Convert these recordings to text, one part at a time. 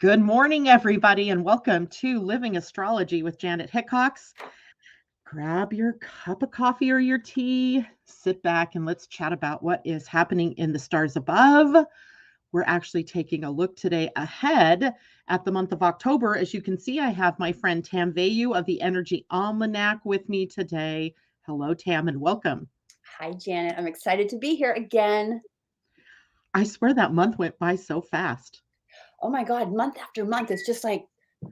Good morning, everybody, and welcome to Living Astrology with Janet Hickox. Grab your cup of coffee or your tea, sit back, and let's chat about what is happening in the stars above. We're actually taking a look today ahead at the month of October. As you can see, I have my friend Tam Veilleux of the Energy Almanac with me today. Hello, Tam, and welcome. Hi, Janet. I'm excited to be here again. I swear that month went by so fast. Oh my God, month after month. It's just like,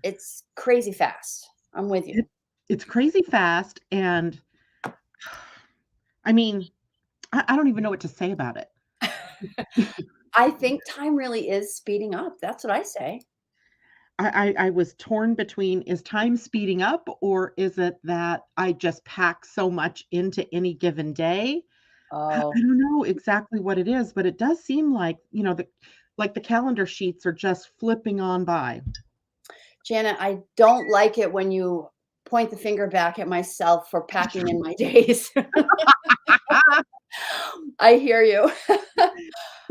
it's crazy fast. I'm with you. It's crazy fast. And I mean, I don't even know what to say about it. I think time really is speeding up. That's what I say. I was torn between, is time speeding up or is it that I just pack so much into any given day? I Oh, don't know exactly what it is, but it does seem like, the calendar sheets are just flipping on by. Janet, I don't like it when you point the finger back at myself for packing in my days. I hear you.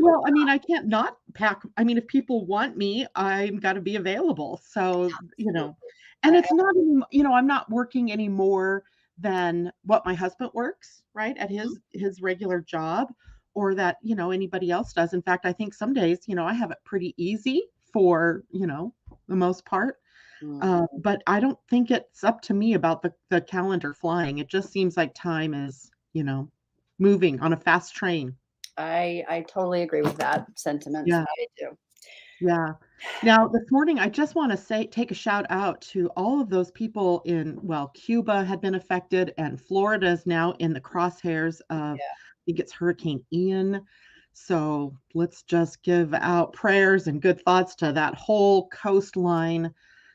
Well, I mean, I can't not pack. I mean, if people want me, I'm got to be available. So, and I- it's not, I'm not working any more than what my husband works, right, at his regular job, or that, anybody else does. In fact, I think some days, I have it pretty easy for, the most part. Mhm. But I don't think it's up to me about the calendar flying. It just seems like time is, moving on a fast train. I totally agree with that sentiment. Yeah. I do. Yeah. Now, this morning, I just want to take a shout out to all of those people Cuba had been affected, and Florida is now in the crosshairs of, I think it's Hurricane Ian. So let's just give out prayers and good thoughts to that whole coastline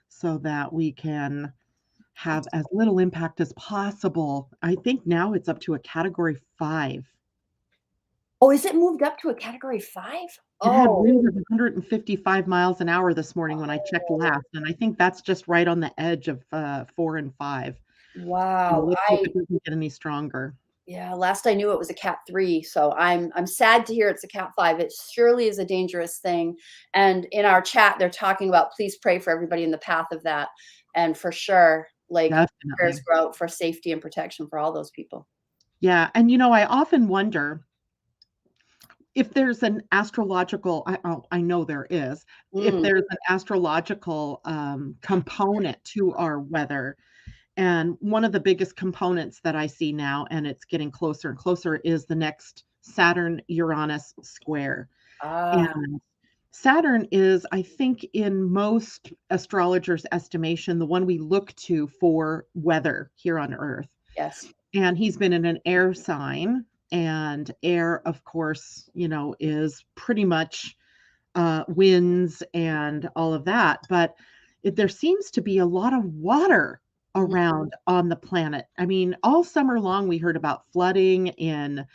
so that we can have as little impact as possible. I think now it's up to a category 5. Oh, is it moved up to a category 5? It had Oh, winds of 155 miles an hour this morning when I checked last, and I think that's just right on the edge of 4 and 5. So wow. let's hope it doesn't get any stronger. Yeah, last I knew it was a cat 3, so I'm sad to hear it's a cat 5. It surely is a dangerous thing. And in our chat, they're talking about please pray for everybody in the path of that. And for sure, like prayers Definitely. go out for safety and protection for all those people. Yeah, and I often wonder if there's an astrological, I know there is, if Mm, there's an astrological component to our weather. And one of the biggest components that I see now, and it's getting closer and closer, is the next Saturn Uranus square. ah, And Saturn is, I think, in most astrologers' estimation, the one we look to for weather here on Earth. yes. And he's been in an air sign, and air, of course, is pretty much winds and all of that. But there seems to be a lot of water Mhm. around on the planet. I mean, all summer long, we heard about flooding in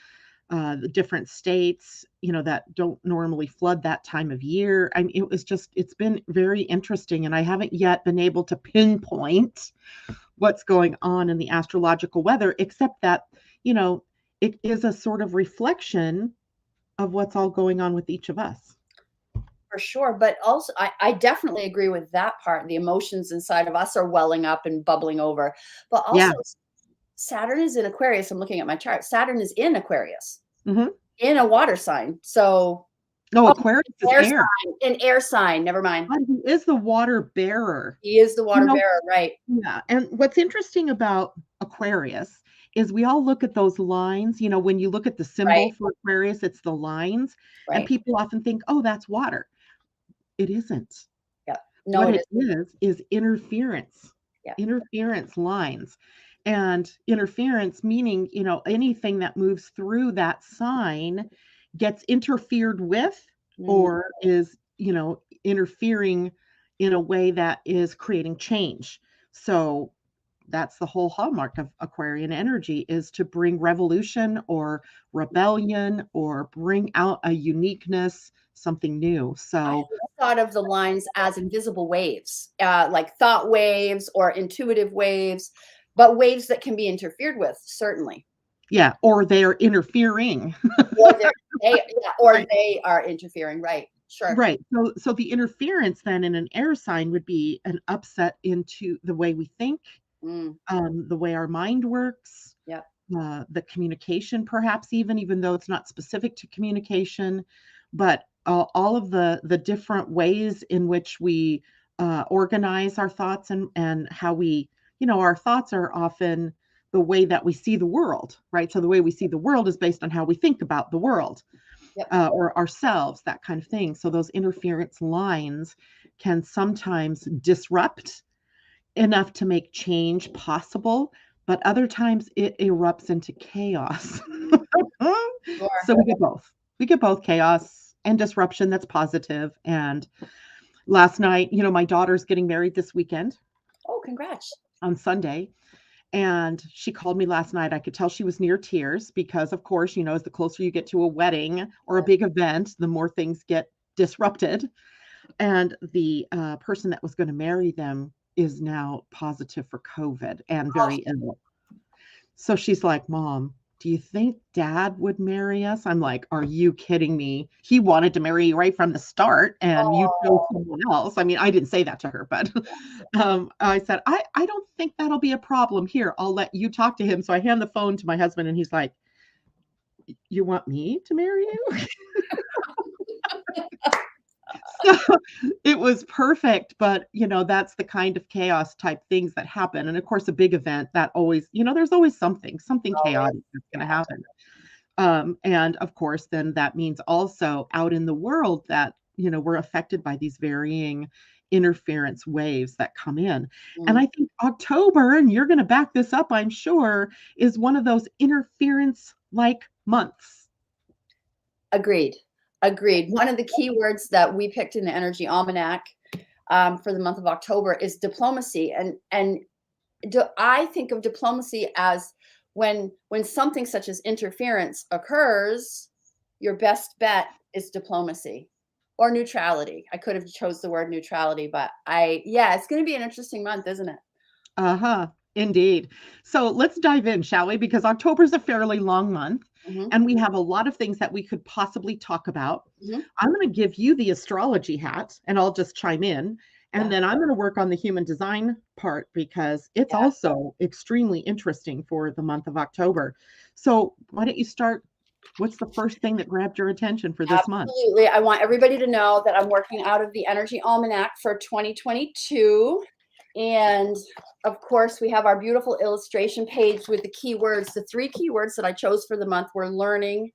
the different states, that don't normally flood that time of year. I mean, it's been very interesting, and I haven't yet been able to pinpoint what's going on in the astrological weather, except that, you know, it is a sort of reflection of what's all going on with each of us. For sure. But also, I definitely agree with that part. The emotions inside of us are welling up and bubbling over. But Yeah. also, Saturn is in Aquarius. I'm looking at my chart. Saturn is in Aquarius, Hmm. in a water sign. So, No, oh, Aquarius is air air. sign, an air sign. Never mind. God, he is the water bearer. He is the You water know, bearer, right? yeah. And what's interesting about Aquarius is we all look at those lines. When you look at the symbol Right, for Aquarius, it's the lines, and right. people often think, oh, that's water. It isn't. Yeah. No, What it it is. is interference, Yeah. interference lines. And interference meaning, anything that moves through that sign gets interfered with Mm, or is, interfering in a way that is creating change. So that's the whole hallmark of Aquarian energy, is to bring revolution or rebellion or bring out a uniqueness, something new. I So thought of the lines as invisible waves, like thought waves or intuitive waves, but waves that can be interfered with, certainly. yeah, or they're interfering. Or they yeah, or Right. they are interfering, right. Sure. Right. So the interference then in an air sign would be an upset into the way we think, Mm, the way our mind works, yep. the communication, perhaps even though it's not specific to communication, but all of the different ways in which we organize our thoughts and how we, our thoughts are often the way that we see the world, right? So the way we see the world is based on how we think about the world, Yep. or ourselves, that kind of thing. So those interference lines can sometimes disrupt enough to make change possible, but other times it erupts into chaos. Sure. So we get both. We get both chaos and disruption that's positive. And last night, my daughter's getting married this weekend Oh, congrats. on Sunday. And she called me last night. I could tell she was near tears because, of course, as the closer you get to a wedding or a big event, the more things get disrupted. And the person that was going to marry them is now positive for COVID and Oh, very ill. So she's like, Mom, do you think Dad would marry us? I'm like, are you kidding me? He wanted to marry you right from the start, and you chose oh, someone else. I mean, I didn't say that to her, but I said, I don't think that'll be a problem. Here, I'll let you talk to him. So I hand the phone to my husband, and he's like, you want me to marry you? So it was perfect, but that's the kind of chaos type things that happen. And of course, a big event that always, there's always something always. chaotic that's going to Yeah. happen. And of course, then that means also out in the world that, we're affected by these varying interference waves that come in. And Mm. I think October, and you're going to back this up, I'm sure, is one of those interference like months. Agreed. Agreed. One of the key words that we picked in the Energy Almanac for the month of October is diplomacy. And I think of diplomacy as when something such as interference occurs, your best bet is diplomacy or neutrality. I could have chose the word neutrality, but yeah, it's going to be an interesting month, isn't it? Uh-huh. Indeed. So let's dive in, shall we? Because October is a fairly long month Hmm. and we have a lot of things that we could possibly talk about. Hmm. I'm going to give you the astrology hat and I'll just chime in. And Yeah. then I'm going to work on the human design part because it's Yeah. also extremely interesting for the month of October. So why don't you start? What's the first thing that grabbed your attention for this month? Absolutely. I want everybody to know that I'm working out of the Energy Almanac for 2022. And of course, we have our beautiful illustration page with the keywords. The three keywords that I chose for the month were learning,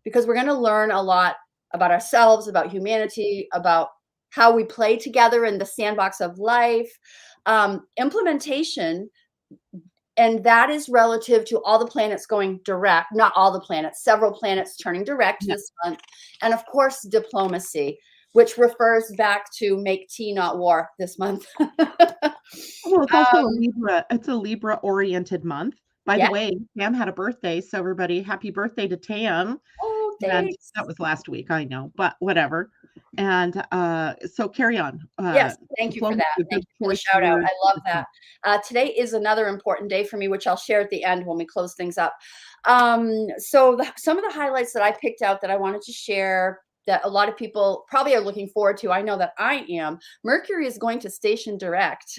because we're going to learn a lot about ourselves, about humanity, about how we play together in the sandbox of life. Implementation, and that is relative to all the planets going direct, not all the planets, several planets turning direct Yeah. this month. And of course, diplomacy, which refers back to make tea, not war this month. Well, it's also a Libra. It's a Libra-oriented month. By the Yeah. way, Tam had a birthday, so everybody, happy birthday to Tam. Oh, And thanks. that was last week, I know, but whatever. And so carry on. Yes, thank you for Diplomacy, that. a Thank good you for the choice shout out. word I for love this that. month. Today is another important day for me, which I'll share at the end when we close things up. So some of the highlights that I picked out that I wanted to share that a lot of people probably are looking forward to. I know that I am. Mercury is going to station direct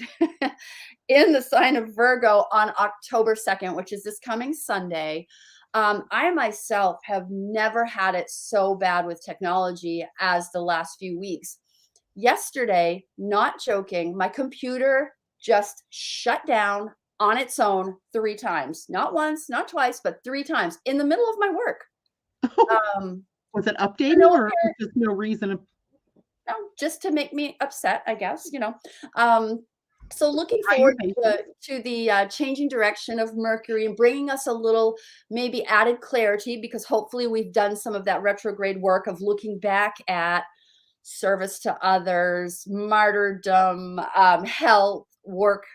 in the sign of Virgo on October 2nd, which is this coming Sunday. I myself have never had it so bad with technology as the last few weeks. Yesterday, not joking, my computer just shut down on its own 3 times. Not once, not twice, but 3 times in the middle of my work. Um, Was it for no updating or apparent, just no reason? no, just to make me upset, I guess. So looking Are you forward patient? to the changing direction of Mercury and bringing us a little maybe added clarity, because hopefully we've done some of that retrograde work of looking back at service to others, martyrdom, health, work,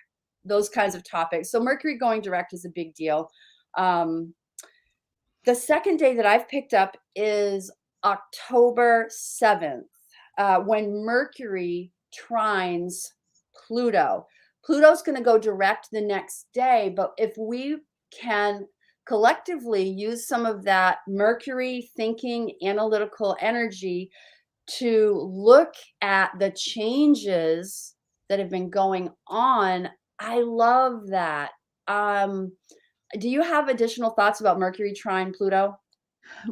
those kinds of topics. So Mercury going direct is a big deal. Um, the second day that I've picked up is October 7th, when Mercury trines Pluto. Pluto's going to go direct the next day, but if we can collectively use some of that Mercury thinking analytical energy to look at the changes that have been going on. I love that. Do you have additional thoughts about Mercury trine Pluto?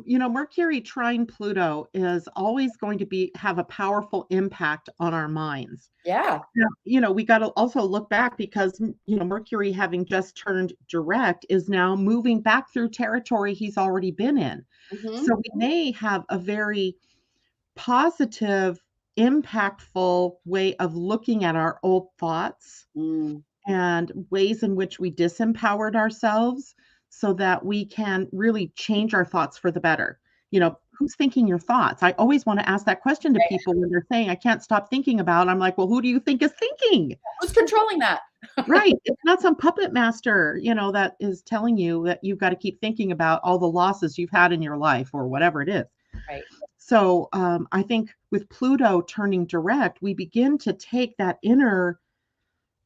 Mercury trine Pluto is always going to have a powerful impact on our minds. Yeah. Now, we got to also look back because, Mercury having just turned direct is now moving back through territory he's already been in. Mhm. So we may have a very positive, impactful way of looking at our old thoughts Mm, and ways in which we disempowered ourselves so that we can really change our thoughts for the better. Who's thinking your thoughts? I always want to ask that question to right. people when they're saying, I can't stop thinking about. I'm like, well, who do you think is thinking? Who's controlling that? Right. It's not some puppet master, that is telling you that you've got to keep thinking about all the losses you've had in your life or whatever it is. Right. So I think with Pluto turning direct, we begin to take that inner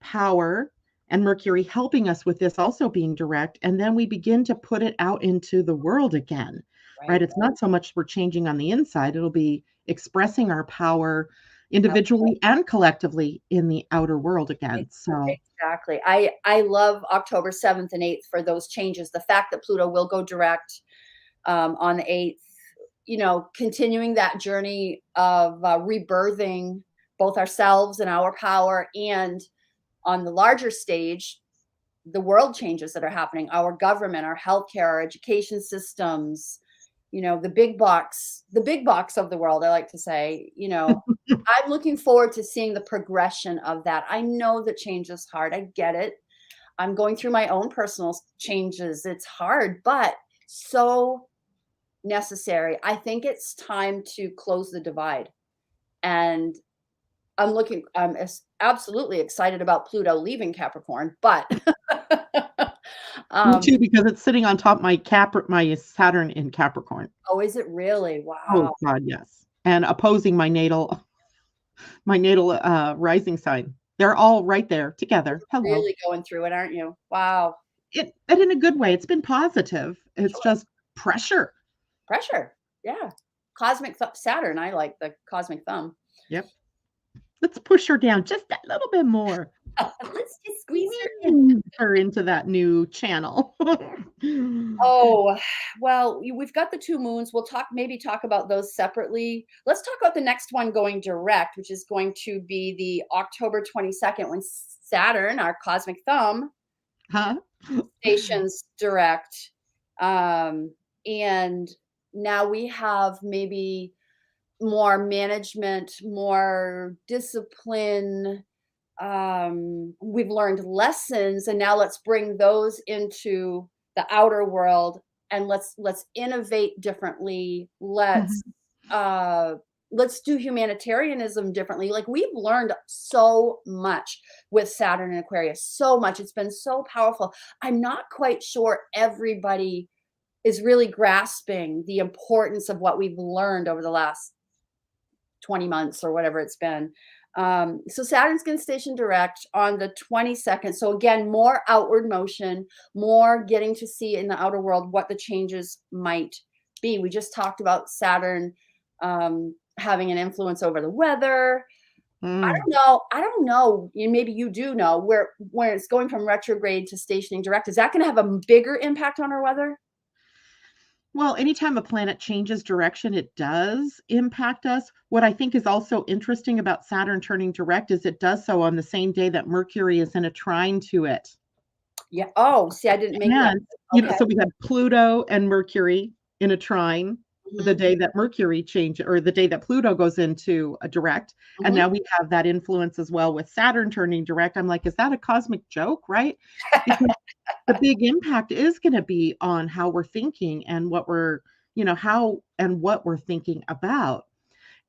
power and Mercury helping us with this also being direct. And then we begin to put it out into the world again, right? Right. It's not so much we're changing on the inside, it'll be expressing our power Yep. individually and collectively in the outer world again. So, Exactly. I love October 7th and 8th for those changes. The fact that Pluto will go direct on the 8th, continuing that journey of rebirthing both ourselves and our power, and on the larger stage, the world changes that are happening, our government, our healthcare, our education systems, the big box of the world, I like to say. I'm looking forward to seeing the progression of that. I know that change is hard. I get it. I'm going through my own personal changes. It's hard, but so necessary. I think it's time to close the divide. And absolutely excited about Pluto leaving Capricorn, but me um, too, because it's sitting on top of my Saturn in Capricorn. oh, is it really? Oh Wow. God, yes. And opposing my natal rising sign. They're all right there together. Hello. Really going through it, aren't you? Wow. And in a good way, it's been positive. It's Sure. just pressure. Pressure. Yeah. Saturn. I like the cosmic thumb. Yep. Let's push her down just a little bit more. Let's just squeeze her in. Her into that new channel. Oh, well, we've got the two moons. We'll maybe talk about those separately. Let's talk about the next one going direct, which is going to be the October 22nd, when Saturn, our cosmic thumb, Huh? stations direct. And now we have maybe more management, more discipline. We've learned lessons, and now let's bring those into the outer world, and let's innovate differently. Mhm. Let's do humanitarianism differently. Like, we've learned so much with Saturn and Aquarius, so much. It's been so powerful. I'm not quite sure everybody is really grasping the importance of what we've learned over the last 20 months or whatever it's been. So Saturn's going to station direct on the 22nd. So again, more outward motion, more getting to see in the outer world what the changes might be. We just talked about Saturn having an influence over the weather. I Mm. don't know. I don't know. Maybe you do know where it's going from retrograde to stationing direct. Is that going to have a bigger impact on our weather? Well, anytime a planet changes direction, it does impact us. What I think is also interesting about Saturn turning direct is it does so on the same day that Mercury is in a trine to it. Yeah. Oh, see, I didn't make that. And, Okay. so we have Pluto and Mercury in a trine the Hmm. day that Mercury changes, or the day that Pluto goes into a direct. And Hmm. now we have that influence as well with Saturn turning direct. I'm like, is that a cosmic joke, right? Because the big impact is going to be on how we're thinking and how and what we're thinking about.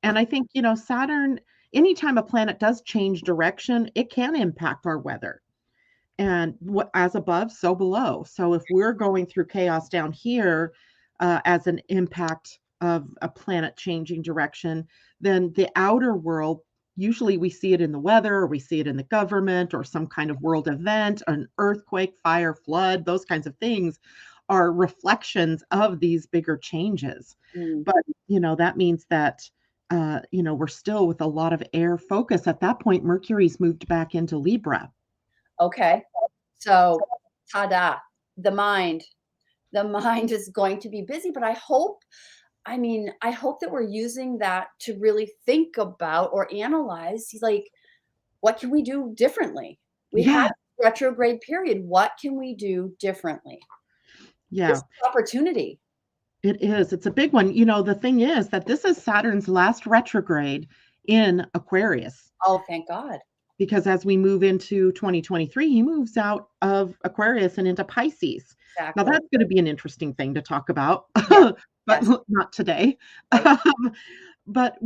And I think, Saturn, anytime a planet does change direction, it can impact our weather. And what as above, so below. So if we're going through chaos down here as an impact of a planet changing direction, then the outer world, usually we see it in the weather, or we see it in the government, or some kind of world event, an earthquake, fire, flood, those kinds of things are reflections of these bigger changes. Mm. But, that means that we're still with a lot of air focus. At that point, Mercury's moved back into Libra. Okay. So, ta-da, the mind. The mind is going to be busy, but I hope that we're using that to really think about or analyze, like, what can we do differently? We have Yeah, retrograde period. What can we do differently? This yeah, is opportunity. it is. It's a big one. The thing is that this is Saturn's last retrograde in Aquarius, Oh, thank God. because as we move into 2023, he moves out of Aquarius and into Pisces. Now, Exactly. that's going to be an interesting thing to talk about, Yes, but yes, not today. right. But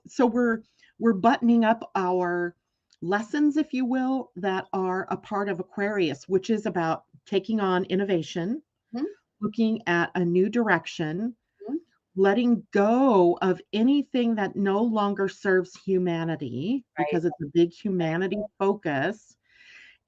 so we're buttoning up our lessons, if you will, that are a part of Aquarius, which is about taking on innovation, Mhm, looking at a new direction, mhm. letting go of anything that no longer serves humanity, Right, because it's a big right. humanity focus.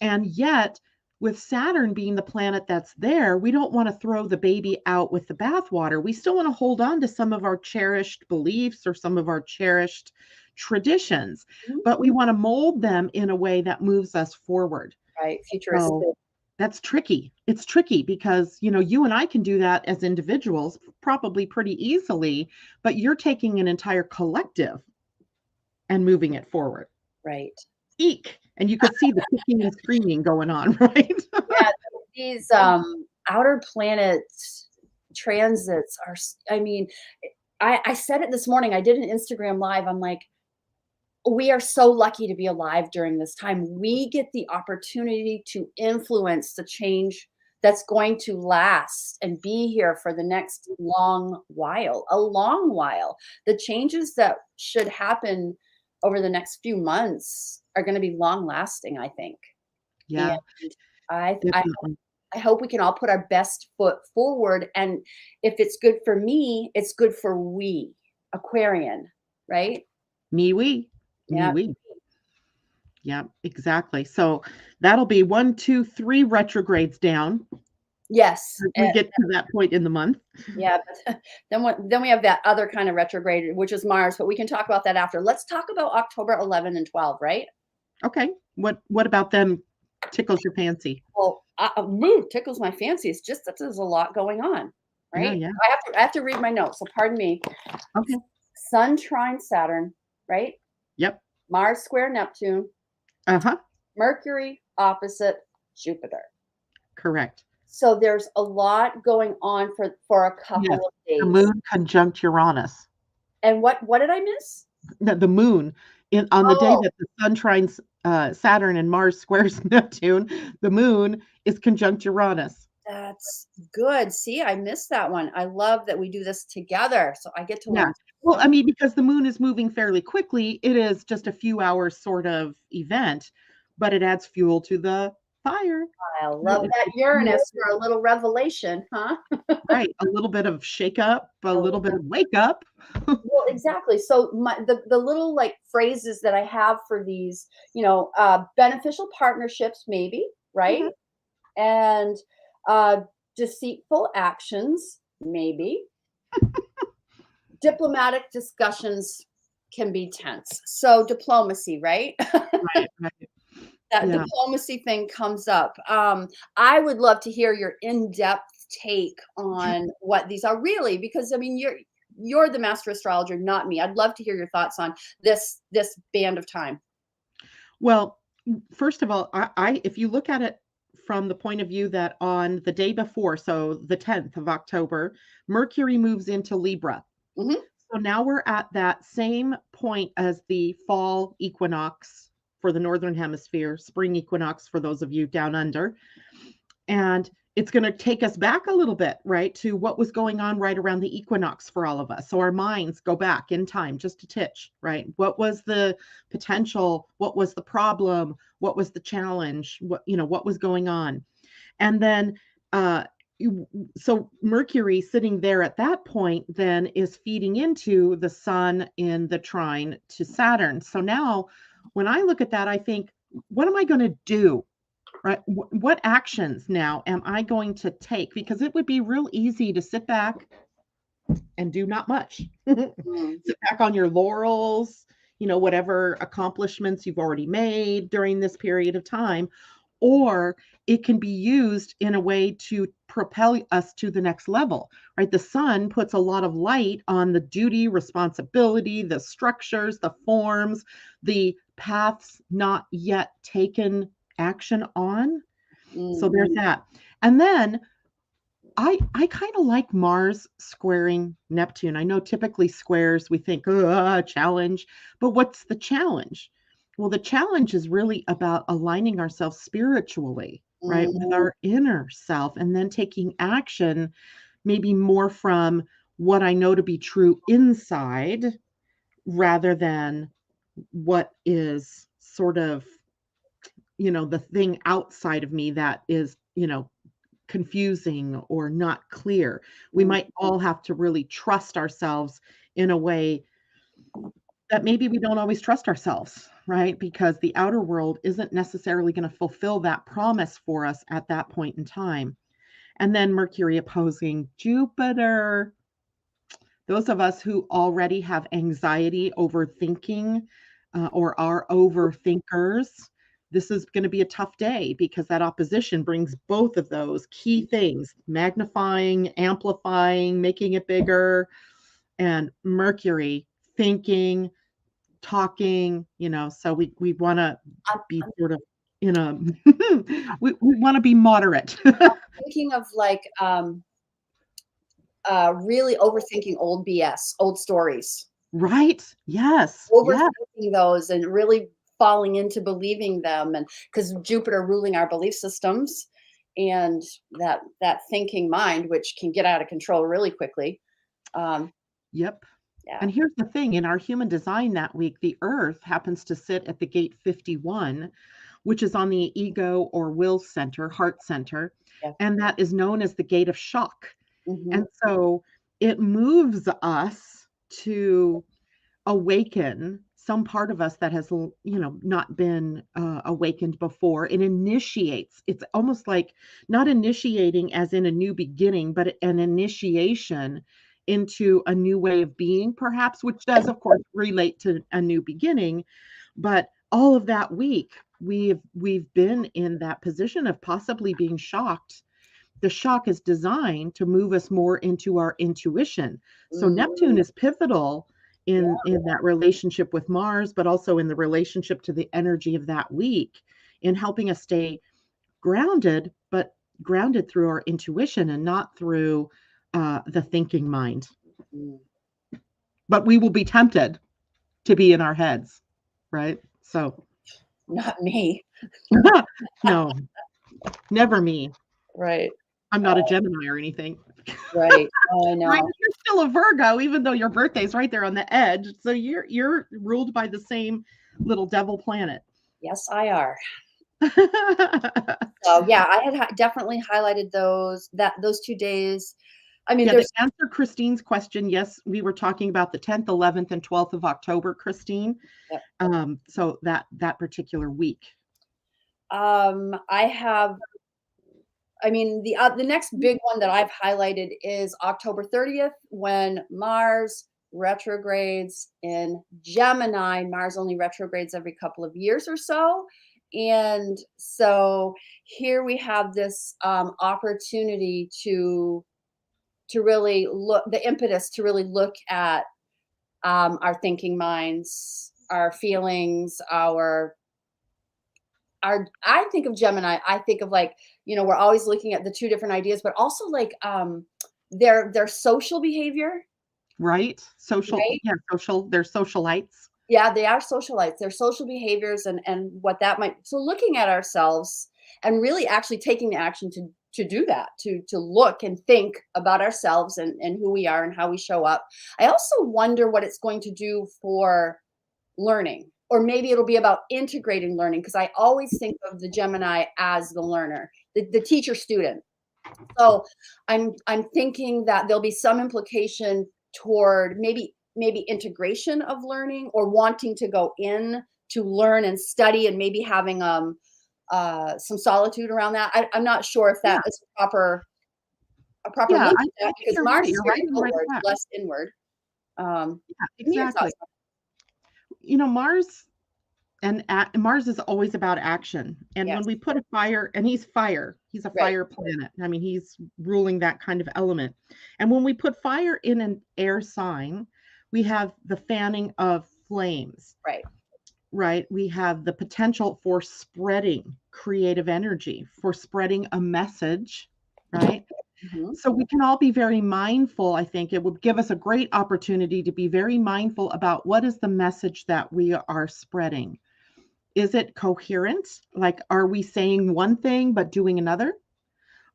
And yet, with Saturn being the planet that's there, we don't want to throw the baby out with the bathwater. We still want to hold on to some of our cherished beliefs or some of our cherished traditions, Mhm. but we want to mold them in a way that moves us forward. Right, So futuristic. that's tricky. It's tricky because, you and I can do that as individuals probably pretty easily, but you're taking an entire collective and moving it forward. Right. Eek. And you could see the kicking and screaming going on, right? Yeah, these, outer planet transits are I said it this morning, I did an Instagram live, I'm like, we are so lucky to be alive during this time. We get the opportunity to influence the change that's going to last and be here for the next long while, a long while. The changes that should happen over the next few months are going to be long lasting, I think. And Yeah, I definitely. I hope we can all put our best foot forward. And if it's good for me, it's good for we, Aquarian, right? Me we. Me Yeah. we. Yeah, exactly. So that'll be 1, 2, 3 retrogrades down Yes. as we get to that point in the month. Yeah, but then we have that other kind of retrograde, which is Mars, but we can talk about that after. Let's talk about October 11 and 12, right? Okay. What about them tickles your fancy? Well, tickles my fancy. It's just that there's a lot going on, Yeah, right? yeah. I have to read my notes, so pardon me. Okay. Sun trine Saturn, right? Yep. Mars square Neptune, Uh-huh. Mercury opposite Jupiter. Correct. So there's a lot going on for a Yes. couple of The days. moon conjunct Uranus. And what did I miss? The moon on the day Oh, that the sun trines Saturn and Mars squares Neptune, the moon is conjunct Uranus. that's good. See, I missed that one. I love that we do this together, so I get to Yeah. learn Well, I something. mean, because the moon is moving fairly quickly, it is just a few hours sort of event, but it adds fuel to the fire. I Right? love It that adds fuel, Uranus for a little revelation, huh? right? A little bit of shake up, a A little bit little of wake up. well, exactly. So the little like phrases that I have for these, beneficial partnerships, maybe, right? Mhm. And uh, deceitful actions, maybe. Diplomatic discussions can be tense. So diplomacy, right? Right, right. That Yeah. diplomacy thing comes up. I would love to hear your in-depth take on what these are really, because I mean, you're the master astrologer, not me. I'd love to hear your thoughts on this band of time. Well, first of all, if you look at it from the point of view that on the day before, so the 10th of October, Mercury moves into Libra. Hmm. So now we're at that same point as the fall equinox for the northern hemisphere, spring equinox for those of you down under. And it's going to take us back a little bit, right, to what was going on right around the equinox for all of us. So our minds go back in time just a titch, right? What was the potential? What was the problem? What was the challenge? What was going on? And then, uh, so Mercury sitting there at that point then is feeding into the sun in the trine to Saturn. So now when I look at that, I think, what am I going to do? Right? What actions now am I going to take? Because it would be real easy to sit back and do not much. Sit back on your laurels, whatever accomplishments you've already made during this period of time, or it can be used in a way to propel us to the next level, right? The sun puts a lot of light on the duty, responsibility, the structures, the forms, the paths not yet taken action on. So there's that. And then I kind of like Mars squaring Neptune. I know typically squares, we think, oh, challenge, but what's the challenge? Well, the challenge is really about aligning ourselves spiritually, right, with our inner self, and then taking action, maybe more from what I know to be true inside rather than what is sort of, the thing outside of me that is, confusing or not clear. We might all have to really trust ourselves in a way that maybe we don't always trust ourselves, right? Because the outer world isn't necessarily going to fulfill that promise for us at that point in time. And then Mercury opposing Jupiter. Those of us who already have anxiety, overthinking, or are overthinkers, this is going to be a tough day because that opposition brings both of those key things: magnifying, amplifying, making it bigger, and Mercury thinking, talking, so we want to be sort of in a, we want to be moderate. Thinking of like really overthinking old BS, old stories. Right. Yes. Yeah. Overthinking those and really falling into believing them, and because Jupiter ruling our belief systems and that thinking mind, which can get out of control really quickly. Yep. Yeah. And here's the thing, in our human design that week, the Earth happens to sit at the gate 51, which is on the ego or will center, heart center, Yeah. and that is known as the gate of shock. Mm-hmm. And so it moves us to awaken some part of us that has, not been awakened before. It initiates. It's almost like not initiating as in a new beginning, but an initiation into a new way of being, perhaps, which does, of course, relate to a new beginning. But all of that week, we've been in that position of possibly being shocked. The shock is designed to move us more into our intuition. So Neptune is pivotal in that relationship with Mars, but also in the relationship to the energy of that week, in helping us stay grounded, but grounded through our intuition and not through the thinking mind. But we will be tempted to be in our heads, right? So, Not me. no, never me. Right. I'm not a Gemini or anything. Right. Oh, I know. Right, you're still a Virgo, even though your birthday's right there on the edge. So you're ruled by the same little devil planet. Yes, I are. So yeah, I had definitely highlighted those 2 days. I mean, Yeah, to there's answer Christine's question, yes, we were talking about the 10th, 11th, and 12th of October, Christine. Yep. So that particular week. I mean, the next big one that I've highlighted is October 30th, when Mars retrogrades in Gemini. Mars only retrogrades every couple of years or so. And so here we have this opportunity to really look, the impetus to really look at our thinking minds, our feelings, I think of Gemini, I think of like, we're always looking at the two different ideas, but also like their social behavior. Right? Social, Right? yeah, they're socialites. Yeah, they are socialites. Their social behaviors and what that might, so looking at ourselves and really actually taking the action to do that, to look and think about ourselves and who we are and how we show up. I also wonder what it's going to do for learning, or maybe it'll be about integrating learning, because I always think of the Gemini as the learner, the teacher student. So I'm thinking that there'll be some implication toward maybe integration of learning, or wanting to go in to learn and study, and maybe having some solitude around that. I'm not sure if that is a a proper Yeah, look I at that, think because you're Mars right. is You're right very on the right outward, track. less inward. Give me your Exactly. thoughts. Mars Mars is always about action. And when Yes, we put a fire, and he's fire, he's a right. fire planet. I mean, he's ruling that kind of element. And when we put fire in an air sign, we have the fanning of flames, Right. right? We have the potential for spreading creative energy, for spreading a message, right? Mhm. So we can all be very mindful. I think it would give us a great opportunity to be very mindful about what is the message that we are spreading. Is it coherent? Like, are we saying one thing but doing another?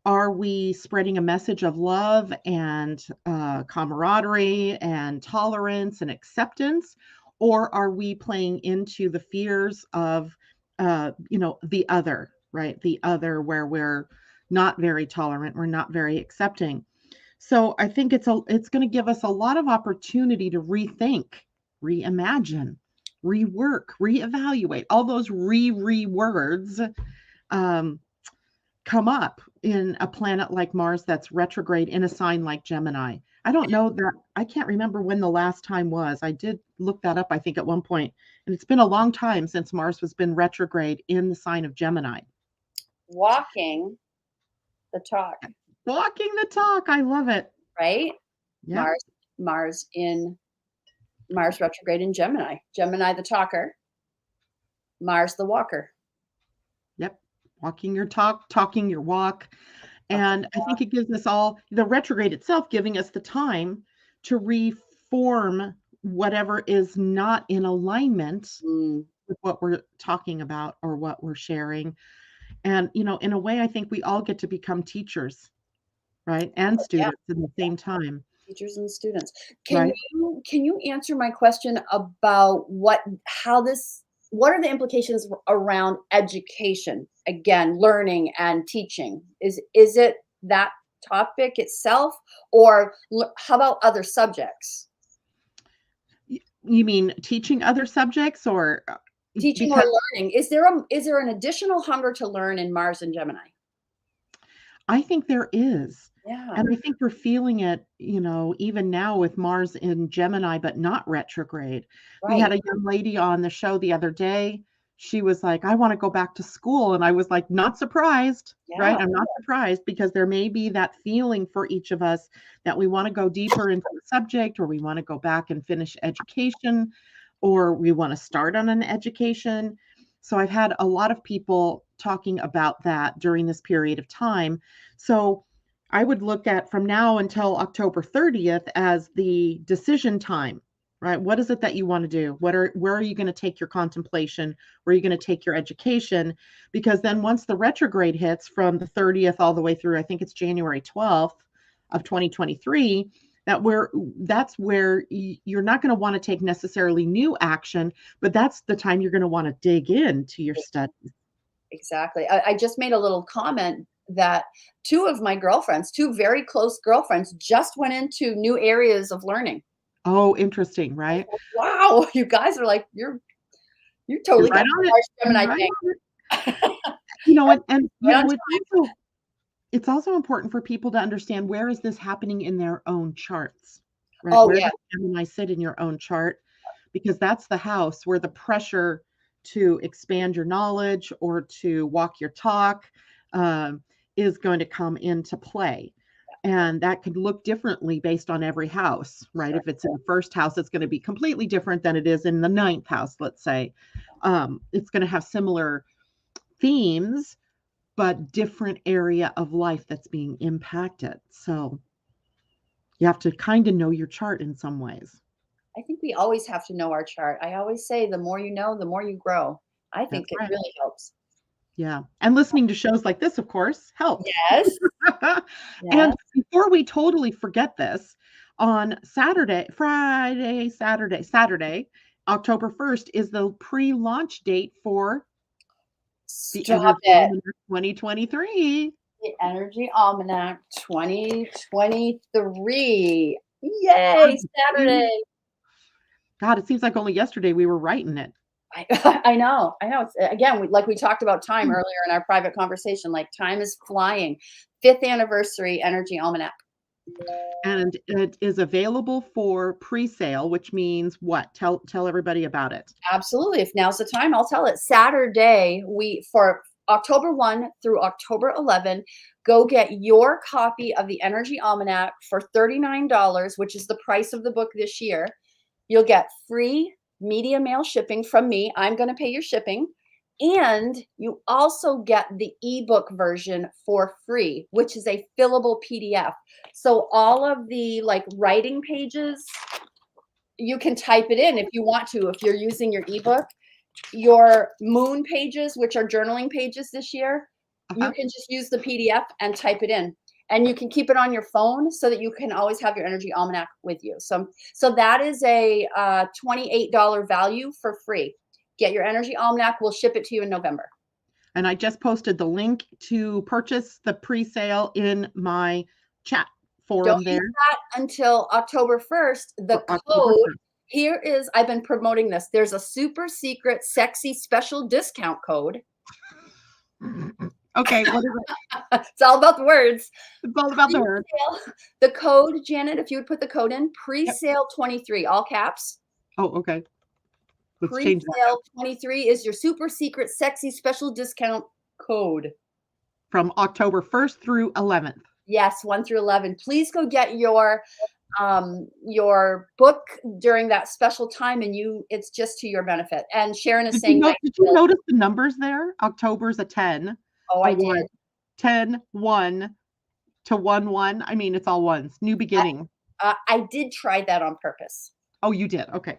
Are we spreading a message of love and camaraderie and tolerance and acceptance? Or are we playing into the fears of, the other, right? The other, where we're not very tolerant, we're not very accepting. So I think it's going to give us a lot of opportunity to rethink, reimagine, rework, reevaluate. All those words um, come up in a planet like Mars that's retrograde in a sign like Gemini. I don't know that I can't remember when the last time was. I did look that up, I think, at one point, and it's been a long time since Mars has been retrograde in the sign of Gemini. Walking the talk, Walking the talk. I love it. right? Yep. Mars, Mars retrograde in Gemini. Gemini the talker, Mars the walker. Yep. Walking your talk, talking your walk. And I think it gives us all the retrograde itself giving us the time to reform whatever is not in alignment Mm, with what we're talking about or what we're sharing. And, in a way, I think we all get to become teachers, right? And yeah, students at the same time, teachers and students. right? Can you answer my question about what are the implications around education? Again, learning and teaching. Is it that topic itself, or how about other subjects? You mean teaching other subjects or Teaching or because learning. Is there an additional hunger to learn in Mars and Gemini? I think there is. Yeah, And I think we're feeling it, even now with Mars in Gemini, but not retrograde. We right. had a young lady on the show the other day. She was like, I want to go back to school. And I was like, not surprised, Yeah, right? I'm not surprised because there may be that feeling for each of us that we want to go deeper into the subject, or we want to go back and finish education, or we want to start on an education. So I've had a lot of people talking about that during this period of time. So I would look at from now until October 30th as the decision time, right? What is it that you want to do? Where are you going to take your contemplation? Where are you going to take your education? Because then once the retrograde hits from the 30th all the way through, I think it's January 12th of 2023, that's where you're not going to want to take necessarily new action, but that's the time you're going to want to dig into your studies. exactly. I just made a little comment that two very close girlfriends, just went into new areas of learning. Oh, interesting, right? Wow, you guys are like you You're totally got right on the it. Mars You're Gemini right thing. on it. And Right on it's also important for people to understand, where is this happening in their own charts, right? Oh, Where yeah, does Gemini sit in your own chart? Because that's the house where the pressure to expand your knowledge or to walk your talk um, is going to come into play. And that could look differently based on every house, right? sure. If it's in the first house, it's going to be completely different than it is in the ninth house, let's say. It's going to have similar themes, but different area of life that's being impacted. So you have to kind of know your chart in some ways. I think we always have to know our chart. I always say the more you know, the more you grow. I think That's it right. really helps. Yeah. And listening to shows like this, of course, helps. Yes, And yes. before we totally forget this, on Saturday, October 1st is the pre-launch date for the Stop Energy it. Almanac 2023. The Energy Almanac 2023. Yay, Saturday. God, it seems like only yesterday we were writing it. I know. It's, again, like we talked about time earlier in our private conversation, like time is flying. 5th anniversary Energy Almanac. And it is available for pre-sale, which means what? Tell everybody about it. Absolutely. If now's the time, I'll tell it. Saturday, for October 1 through October 11, go get your copy of the Energy Almanac for $39, which is the price of the book this year. You'll get free media mail shipping from me. I'm going to pay your shipping. And you also get the ebook version for free, which is a fillable PDF. So all of the like writing pages, you can type it in if you want to. If you're using your ebook, your moon pages, which are journaling pages this year, you Uh-huh. can just use the PDF and type it in. And you can keep it on your phone so that you can always have your Energy Almanac with you. So that is a $28 value for free. Get your Energy Almanac. We'll ship it to you in November. And I just posted the link to purchase the pre-sale in my chat Don't forum use there that until October 1st. The for October code 1st. here is, I've been promoting this. There's a super secret, sexy special discount code. Okay, what is it? It's all about the words. It's all about the word. Pre-sale. The code, Janet, if you would put the code in, Yep. pre-sale 23, all caps. Oh, okay. Let's change that Pre-sale 23 is your super secret, sexy special discount code. from October 1st through 11th. Yes, 1 through 11. Please go get your book during that special time, and it's just to your benefit. And Sharon is saying, Did you notice the numbers there? October's a 10, oh, a I 1, did. 10, 1 to 1, 1. I mean, it's all ones. New beginning. I did try that on purpose. Oh, you did. Okay.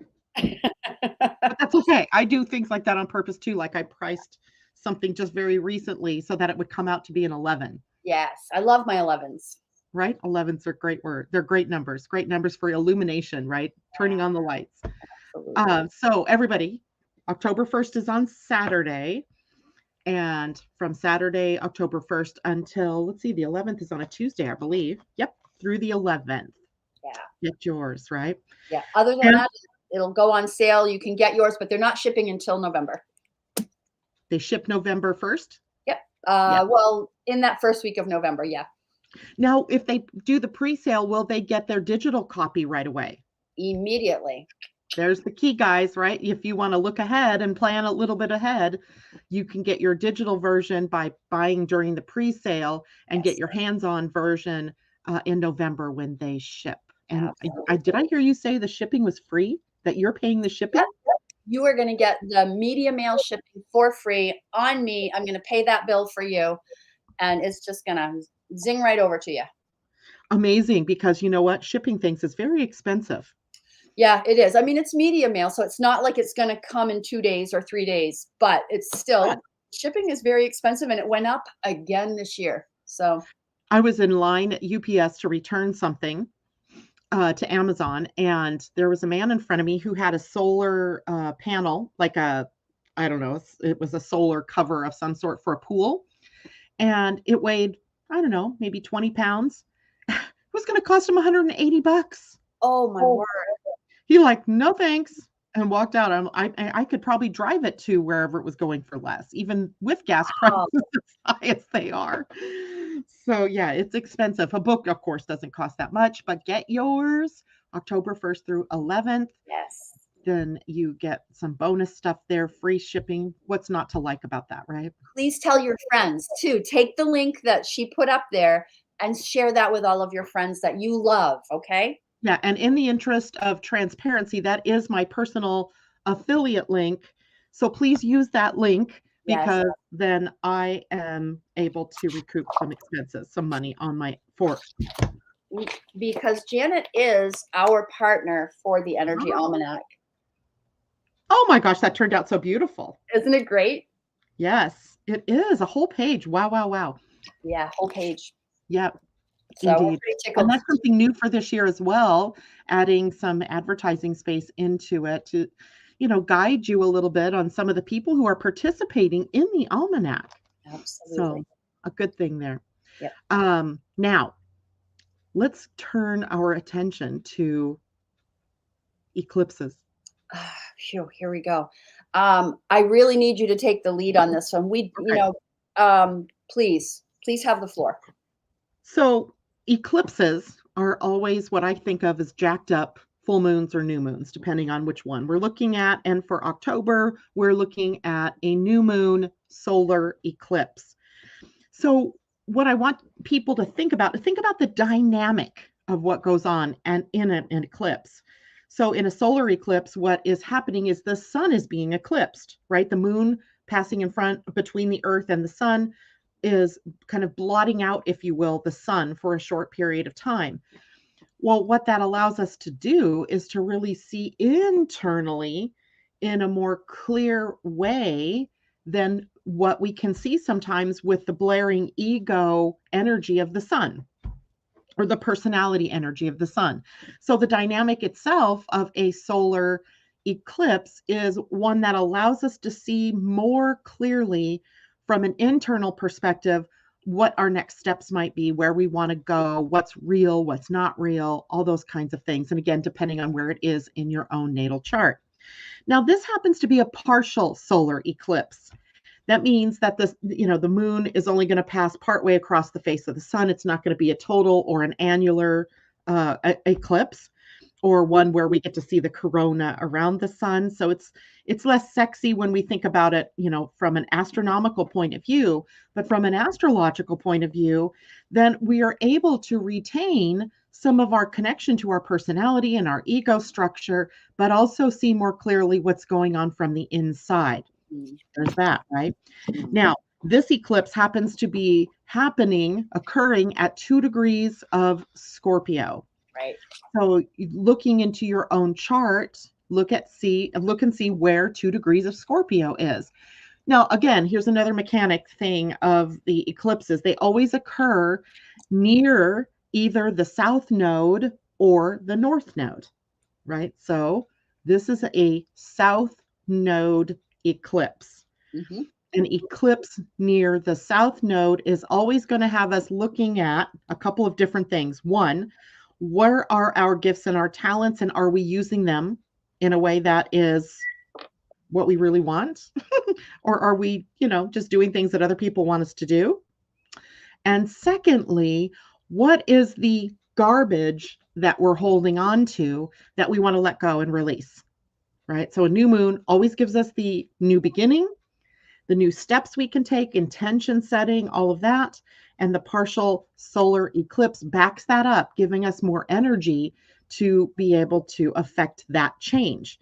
But that's okay. I do things like that on purpose too. Like I priced something just very recently so that it would come out to be an 11. Yes, I love my 11s. Right? 11s are great word. They're great numbers for illumination, right? Turning on the lights. Absolutely. So everybody, October 1st is on Saturday. And from Saturday, October 1st until, let's see, the 11th is on a Tuesday, I believe. Yep, through the 11th. Yeah. Get yours, right? Yeah. Other than that, it'll go on sale. You can get yours, but they're not shipping until November. They ship November 1st? Yep. Well, in that first week of November, yeah. Now, if they do the pre-sale, will they get their digital copy right away? Immediately. There's the key, guys, right? If you want to look ahead and plan a little bit ahead, you can get your digital version by buying during the pre-sale and get your hands-on version in November when they ship. And did I hear you say the shipping was free? That you're paying the shipping? Yep. You are going to get the media mail shipping for free on me. I'm going to pay that bill for you, and it's just going to zing right over to you. Amazing, because you know what? Shipping things is very expensive. Yeah, it is. I mean, it's media mail, so it's not like it's going to come in 2 days or 3 days, but it's still, shipping is very expensive, and it went up again this year. So I was in line at UPS to return something to Amazon, and there was a man in front of me who had a solar panel, like I don't know, it was a solar cover of some sort for a pool, and it weighed, I don't know, maybe 20 pounds. It was going to cost him $180. Oh my word. He like, no thanks, and walked out. I could probably drive it to wherever it was going for less, even with gas prices as high as they are. So yeah, it's expensive. A book, of course, doesn't cost that much, but get yours October 1st through 11th. Yes. Then you get some bonus stuff there, free shipping. What's not to like about that, right? Please tell your friends too. Take the link that she put up there and share that with all of your friends that you love, okay? Yeah, and in the interest of transparency, that is my personal affiliate link. So please use that link because then I am able to recoup some expenses, some money on my because Janet is our partner for the Energy Almanac. Oh my gosh, that turned out so beautiful. Isn't it great? Yes, it is a whole page. Wow, wow, wow. Yeah, whole page. Yeah. So indeed. And that's something new for this year as well, adding some advertising space into it to, guide you a little bit on some of the people who are participating in the almanac. Absolutely. So a good thing there. Yep. Now, let's turn our attention to eclipses. Here we go. I really need you to take the lead on this one. Please have the floor. So eclipses are always what I think of as jacked up full moons or new moons, depending on which one we're looking at. And for October, we're looking at a new moon solar eclipse. So what I want people to think about the dynamic of what goes on and in an eclipse. So in a solar eclipse, what is happening is the sun is being eclipsed, right? The moon passing in front between the earth and the sun is kind of blotting out, if you will, the sun for a short period of time. Well, what that allows us to do is to really see internally in a more clear way than what we can see sometimes with the blaring ego energy of the sun or the personality energy of the sun. So the dynamic itself of a solar eclipse is one that allows us to see more clearly from an internal perspective what our next steps might be, where we want to go, what's real, what's not real, all those kinds of things. And again, depending on where it is in your own natal chart. Now, this happens to be a partial solar eclipse. That means that the moon is only going to pass partway across the face of the sun. It's not going to be a total or an annular eclipse, or one where we get to see the corona around the sun. So it's less sexy when we think about it, from an astronomical point of view, but from an astrological point of view, then we are able to retain some of our connection to our personality and our ego structure, but also see more clearly what's going on from the inside. There's that, right? Now, this eclipse happens to be occurring at 2 degrees of Scorpio. Right. So looking into your own chart, look and see where 2 degrees of Scorpio is. Now, again, here's another mechanic thing of the eclipses. They always occur near either the south node or the north node, right? So this is a south node eclipse. Mm-hmm. An eclipse near the south node is always going to have us looking at a couple of different things. One, where are our gifts and our talents, and are we using them in a way that is what we really want? Or are we, just doing things that other people want us to do? And secondly, what is the garbage that we're holding on to that we want to let go and release? Right? So a new moon always gives us the new beginning, the new steps we can take, intention setting, all of that. And the partial solar eclipse backs that up, giving us more energy to be able to affect that change.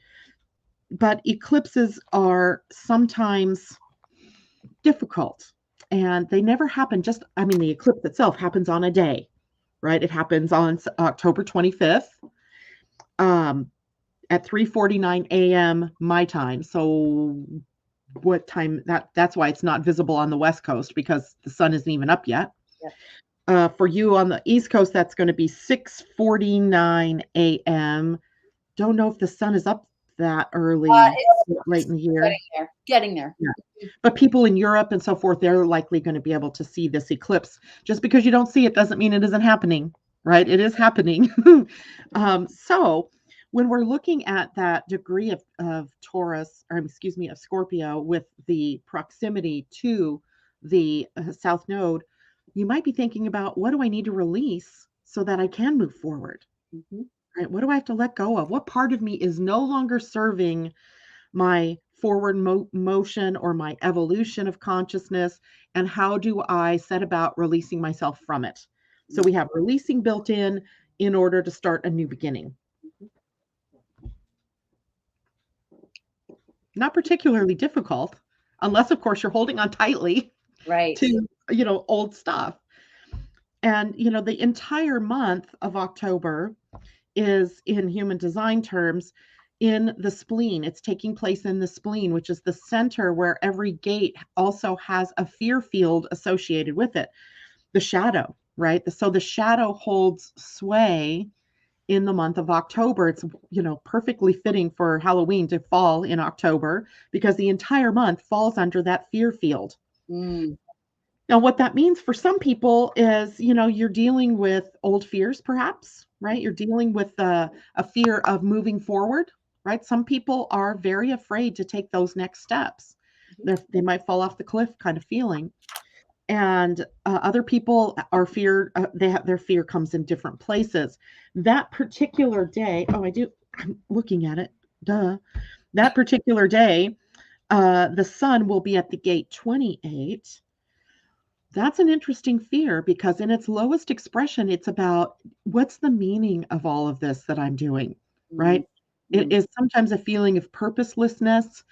But eclipses are sometimes difficult, and they never happen the eclipse itself happens on a day, right? It happens on October 25th at 3:49 a.m. my time. So what time that's why it's not visible on the West Coast, because the sun isn't even up yet. Yep. For you on the East Coast, that's going to be 6:49 a.m. Don't know if the sun is up that early, late in the year. Getting there. Yeah. But people in Europe and so forth, they're likely going to be able to see this eclipse. Just because you don't see it doesn't mean it isn't happening, right? It is happening. So when we're looking at that degree of Scorpio with the proximity to the south node, you might be thinking about, what do I need to release so that I can move forward? Mm-hmm. Right? What do I have to let go of? What part of me is no longer serving my forward motion or my evolution of consciousness? And how do I set about releasing myself from it? So we have releasing built in order to start a new beginning. Not particularly difficult, unless, of course, you're holding on tightly, right, to, old stuff. And, the entire month of October is, in human design terms, in the spleen. It's taking place in the spleen, which is the center where every gate also has a fear field associated with it. The shadow, right? So the shadow holds sway in the month of October. It's, perfectly fitting for Halloween to fall in October, because the entire month falls under that fear field. Now, what that means for some people is, you're dealing with old fears, perhaps, right? You're dealing with a fear of moving forward, right? Some people are very afraid to take those next steps. They might fall off the cliff kind of feeling. And other people are fear. Their fear comes in different places. That particular day, I'm looking at it. Duh. That particular day, the sun will be at the gate 28. That's an interesting fear because in its lowest expression, it's about what's the meaning of all of this that I'm doing, right? It Mm. is sometimes a feeling of purposelessness.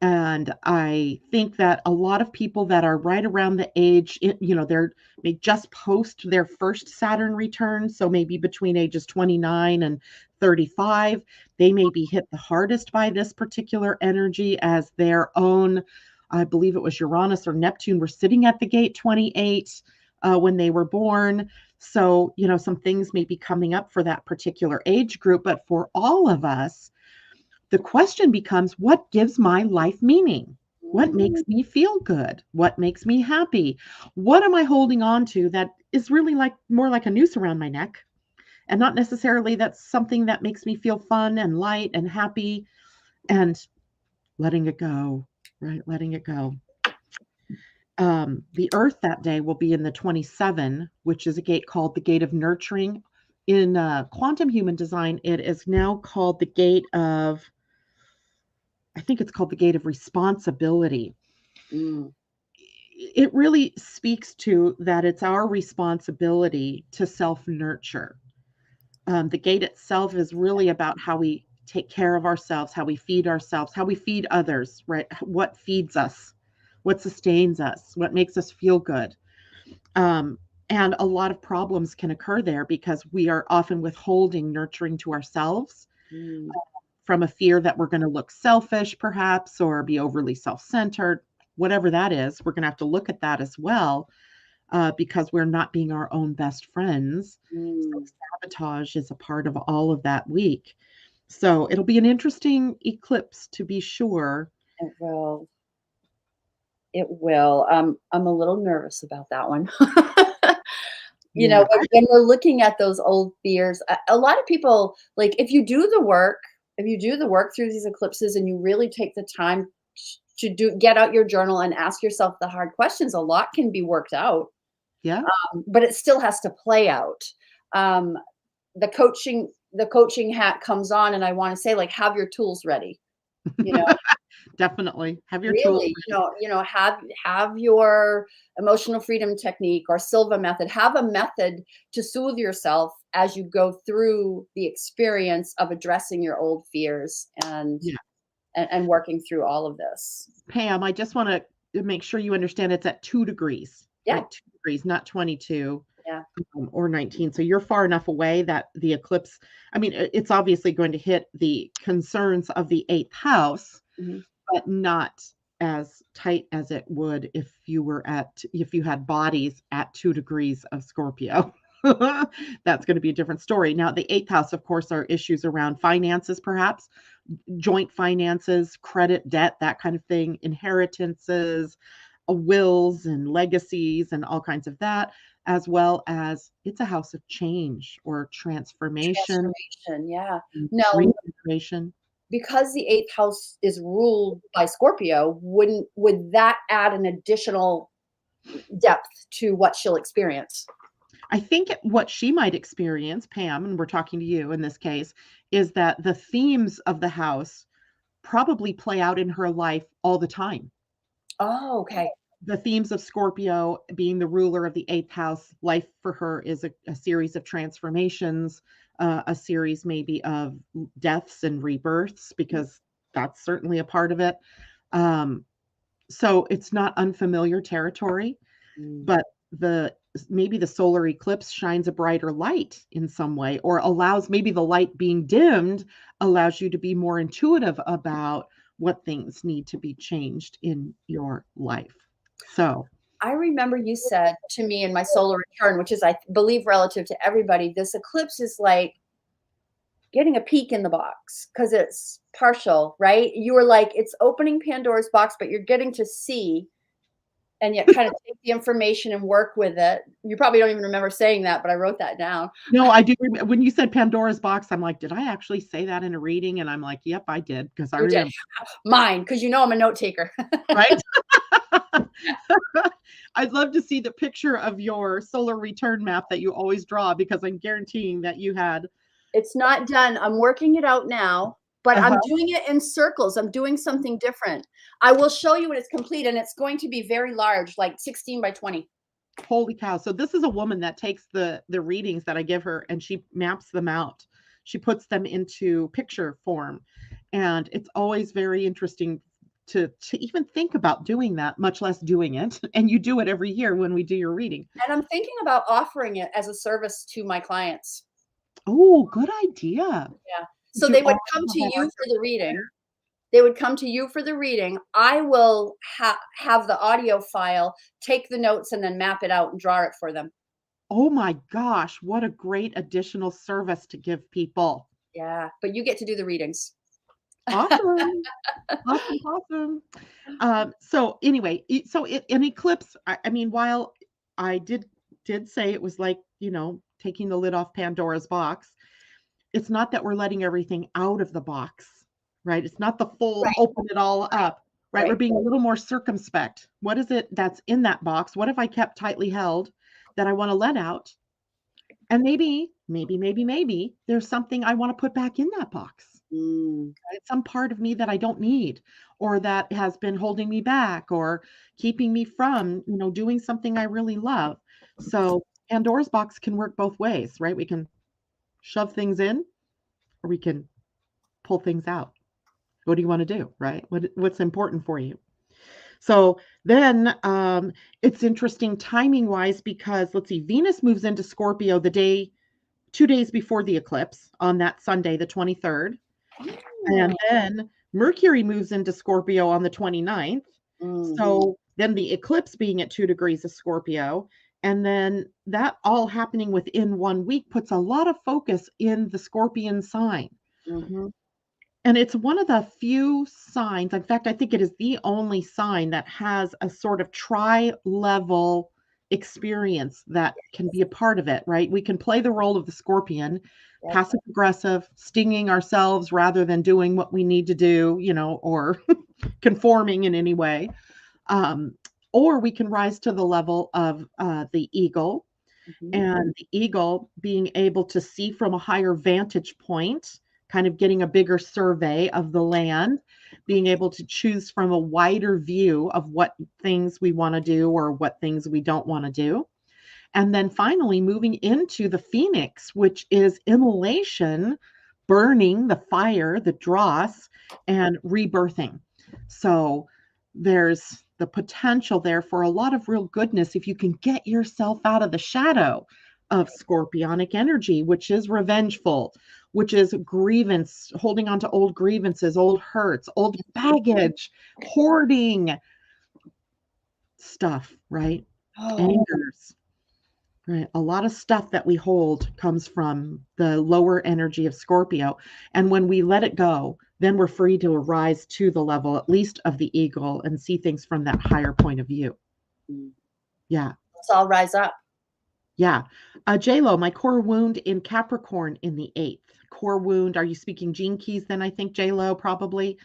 And I think that a lot of people that are right around the age, they just post their first Saturn return. So maybe between ages 29 and 35, they may be hit the hardest by this particular energy as their own, I believe it was Uranus or Neptune, were sitting at the gate 28 when they were born. So, some things may be coming up for that particular age group. But for all of us, the question becomes, what gives my life meaning? What makes me feel good? What makes me happy? What am I holding on to that is really like more like a noose around my neck and not necessarily that's something that makes me feel fun and light and happy, and letting it go, right? Letting it go. The Earth that day will be in the 27, which is a gate called the gate of nurturing. In quantum human design, it is now called the gate of, I think it's called the gate of responsibility. Mm. It really speaks to that it's our responsibility to self nurture. The gate itself is really about how we take care of ourselves, how we feed ourselves, how we feed others, right? What feeds us, what sustains us, what makes us feel good. Um, and a lot of problems can occur there because we are often withholding nurturing to ourselves Mm. from a fear that we're going to look selfish, perhaps, or be overly self centered, whatever that is. We're going to have to look at that as well because we're not being our own best friends. So Mm. sabotage is a part of all of that week. So it'll be an interesting eclipse to be sure. It will. It will. I'm a little nervous about that one. Yeah. When we're looking at those old fears, a lot of people, like, if you do the work through these eclipses and you really take the time to get out your journal and ask yourself the hard questions, a lot can be worked out, Yeah. but it still has to play out. Um, the coaching hat comes on, and I want to say, like, have your tools ready. You know, Definitely. Have your tools really, ready. have your emotional freedom technique or Silva method. Have a method to soothe yourself as you go through the experience of addressing your old fears and Yeah. and working through all of this. Pam, I just want to make sure you understand it's at 2 degrees, Yeah, right? 2 degrees, not 22. yeah. Or 19. So you're far enough away that the eclipse, I mean, it's obviously going to hit the concerns of the eighth house, Mhm. but not as tight as it would if you had bodies at 2 degrees of Scorpio. That's going to be a different story. Now, the eighth house, of course, are issues around finances, perhaps joint finances, credit, debt, that kind of thing, inheritances, wills and legacies, and all kinds of that, as well as it's a house of change or transformation, Transformation, yeah. and Now, reintegration. because the eighth house is ruled by Scorpio, would that add an additional depth to what she'll experience? I think what she might experience, Pam, and we're talking to you in this case, is that the themes of the house probably play out in her life all the time. Oh, okay. The themes of Scorpio being the ruler of the eighth house, life for her is a series of transformations, a series maybe of deaths and rebirths, because that's certainly a part of it. Um, so it's not unfamiliar territory, Mm. but the maybe the solar eclipse shines a brighter light in some way, or allows, maybe the light being dimmed allows you to be more intuitive about what things need to be changed in your life. So, I remember you said to me in my solar return, which is, I believe, relative to everybody, this eclipse is like getting a peek in the box because it's partial, right? You were like, it's opening Pandora's box, but you're getting to see and yet kind of take the information and work with it. You probably don't even remember saying that, but I wrote that down. No, I do when you said Pandora's box, I'm like, "Did I actually say that in a reading?" And I'm like, "Yep, I did," because I You did. remember, Mine, because you know I'm a note taker. right? I'd love to see the picture of your solar return map that you always draw because I'm guaranteeing that you had. It's not done. I'm working it out now, but I'm Uh-huh. doing it in circles. I'm doing something different. I will show you when it's complete, and it's going to be very large, like 16 by 20. Holy cow. So this is a woman that takes the readings that I give her and she maps them out. She puts them into picture form. And it's always very interesting to even think about doing that, much less doing it. And you do it every year when we do your reading. And I'm thinking about offering it as a service to my clients. Oh, good idea. Yeah. So Do they would all come the to you homework for the reading. They would come to you for the reading. I will have the audio file, take the notes, and then map it out and draw it for them. Oh my gosh, what a great additional service to give people. Yeah, but you get to do the readings. Awesome. Awesome, awesome. So anyway, an eclipse, I mean, while I did say it was like, taking the lid off Pandora's box, it's not that we're letting everything out of the box, right? It's not the full Right, open it all up, right? We're right. being a little more circumspect. What is it that's in that box? What have I kept tightly held that I want to let out? And maybe there's something I want to put back in that box. Mm, It's some part of me that I don't need or that has been holding me back or keeping me from, doing something I really love. So Pandora's box can work both ways, right? We can shove things in or we can pull things out. What do you want to do, right? What's important for you? So then it's interesting timing wise because let's see, Venus moves into Scorpio 2 days before the eclipse on that Sunday, the 23rd. And then Mercury moves into Scorpio on the 29th. mm. So then the eclipse being at 2 degrees of Scorpio, and then that all happening within 1 week puts a lot of focus in the Scorpion sign. Mhm. And it's one of the few signs, in fact, I think it is the only sign that has a sort of tri-level experience that can be a part of it, right? We can play the role of the scorpion, Yep. passive aggressive, stinging ourselves rather than doing what we need to do, or conforming in any way. Um, or we can rise to the level of the eagle, Mhm. and the eagle being able to see from a higher vantage point, kind of getting a bigger survey of the land, being able to choose from a wider view of what things we want to do or what things we don't want to do. And then finally moving into the phoenix, which is immolation, burning the fire, the dross, and rebirthing. So there's the potential there for a lot of real goodness if you can get yourself out of the shadow of scorpionic energy, which is revengeful, which is grievance, holding on to old grievances, old hurts, old baggage, hoarding stuff, right? Oh, Angers. Right. A lot of stuff that we hold comes from the lower energy of Scorpio. And when we let it go, then we're free to arise to the level, at least of the eagle, and see things from that higher point of view. mm. Yeah. Let's all rise up. Yeah. Lo, my core wound in Capricorn in the eighth. Core wound. Are you speaking gene keys then? I think Lo probably.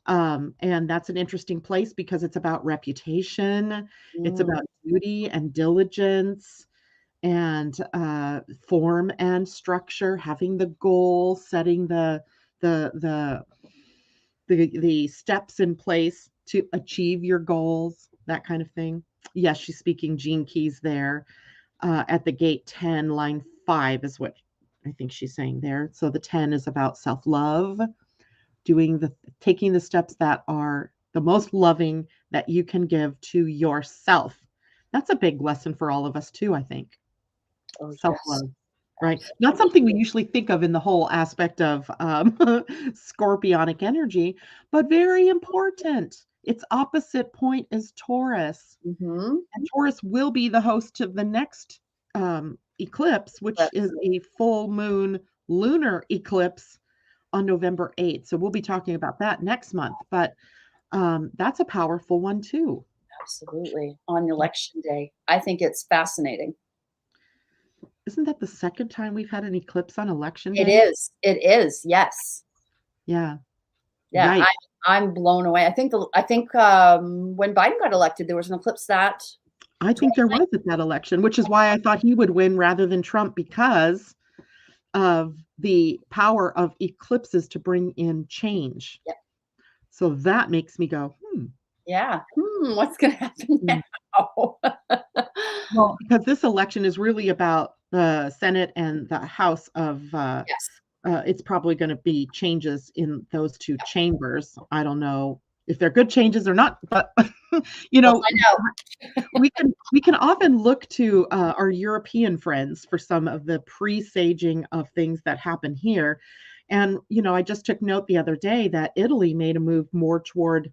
And that's an interesting place because it's about reputation, it's Mm, about duty and diligence and form and structure, having the goal, setting the the the steps in place to achieve your goals, that kind of thing. Yes, she's speaking gene keys there. At the gate 10, line 5 is what I think she's saying there. So the 10 is about self-love, taking the steps that are the most loving that you can give to yourself. That's a big lesson for all of us too, I think. oh, yes. Self-love, right? Not Absolutely. something we usually think of in the whole aspect of scorpionic energy, but very important. Its opposite point is Taurus, Mhm. and Taurus will be the host of the next eclipse, which is Eclipse. a full moon lunar eclipse on November 8th. So we'll be talking about that next month, but that's a powerful one too. Absolutely. On election day. I think it's fascinating. Isn't that the second time we've had an eclipse on election It day? is. It is. Yes. Yeah. Yeah. Yikes. I'm blown away. I think when Biden got elected, there was an eclipse that I think there 29. was at that election, which is why I thought he would win rather than Trump because of the power of eclipses to bring in change. Yep. So that makes me go, Yeah. What's going to happen hmm. now? Well, because this election is really about the Senate and the House of, Yes. it's probably going to be changes in those two chambers. I don't know if they're good changes or not, but you We'll know, find out. we can often look to our European friends for some of the presaging of things that happen here. And I just took note the other day that Italy made a move more toward,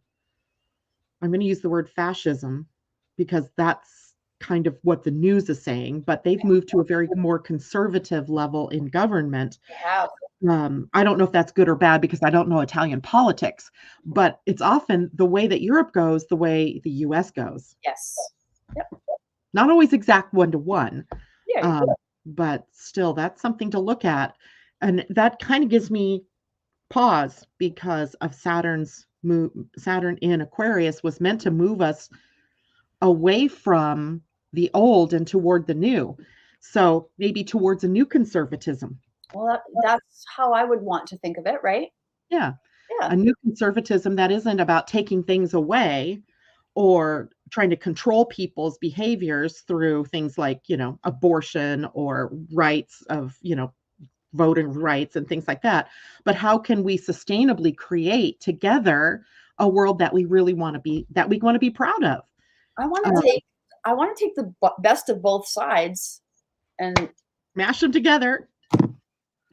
I'm going to use the word fascism because that's kind of what the news is saying, but they've moved to a very more conservative level in government. We have. I don't know if that's good or bad because I don't know Italian politics, but it's often the way that Europe goes, the way the US goes. Yes. Yep. Not always exact one to one, Yeah. but still, that's something to look at. And that kind of gives me pause because of Saturn's move. Saturn in Aquarius was meant to move us away from the old and toward the new. So maybe towards a new conservatism. Well, that's how I would want to think of it, right? Yeah. Yeah. A new conservatism that isn't about taking things away or trying to control people's behaviors through things like, abortion or rights of, voting rights and things like that. But how can we sustainably create together a world that we really want to be, that we want to be proud of? I want to take the best of both sides and Mash them together,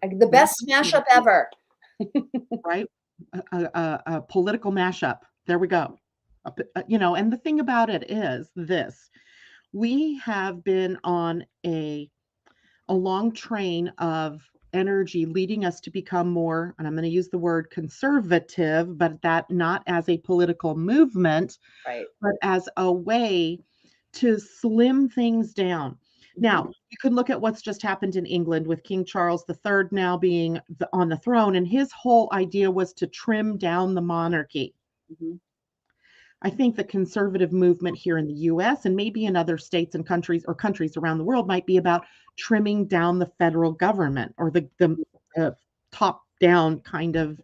the best mashup ever. right? A political mashup. There we go. And the thing about it is this: we have been on a long train of energy leading us to become more, and I'm going to use the word conservative, but that not as a political movement, Right. but as a way to slim things down. Now, you could look at what's just happened in England with King Charles III now being on the throne, and his whole idea was to trim down the monarchy. Mm-hmm. I think the conservative movement here in the US and maybe in other states and countries around the world might be about trimming down the federal government or the top down kind of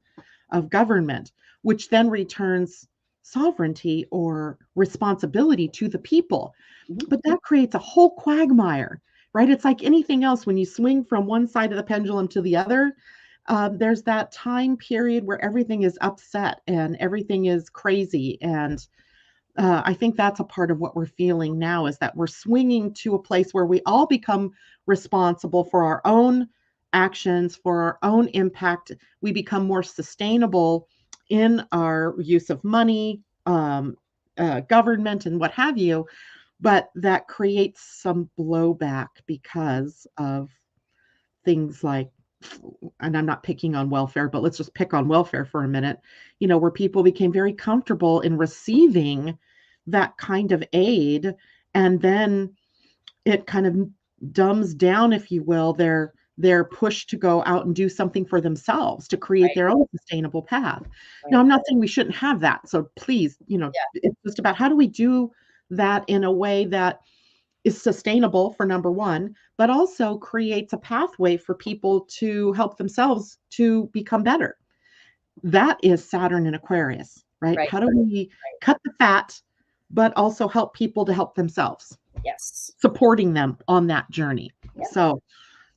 government, which then returns sovereignty or responsibility to the people. But that creates a whole quagmire, right? It's like anything else. When you swing from one side of the pendulum to the other, there's that time period where everything is upset and everything is crazy. And I think that's a part of what we're feeling now is that we're swinging to a place where we all become responsible for our own actions, for our own impact. We become more sustainable in our use of money, government, and what have you. But that creates some blowback because of things like, and I'm not picking on welfare, but let's just pick on welfare for a minute, where people became very comfortable in receiving that kind of aid. And then it kind of dumbs down, if you will, their push to go out and do something for themselves to create their own sustainable path. Now, I'm not saying we shouldn't have that. So please, it's just about how do we do that in a way that is sustainable for number one, but also creates a pathway for people to help themselves to become better. That is Saturn in Aquarius, right? How do we cut the fat, but also help people to help themselves? Yes. Supporting them on that journey. Yeah. So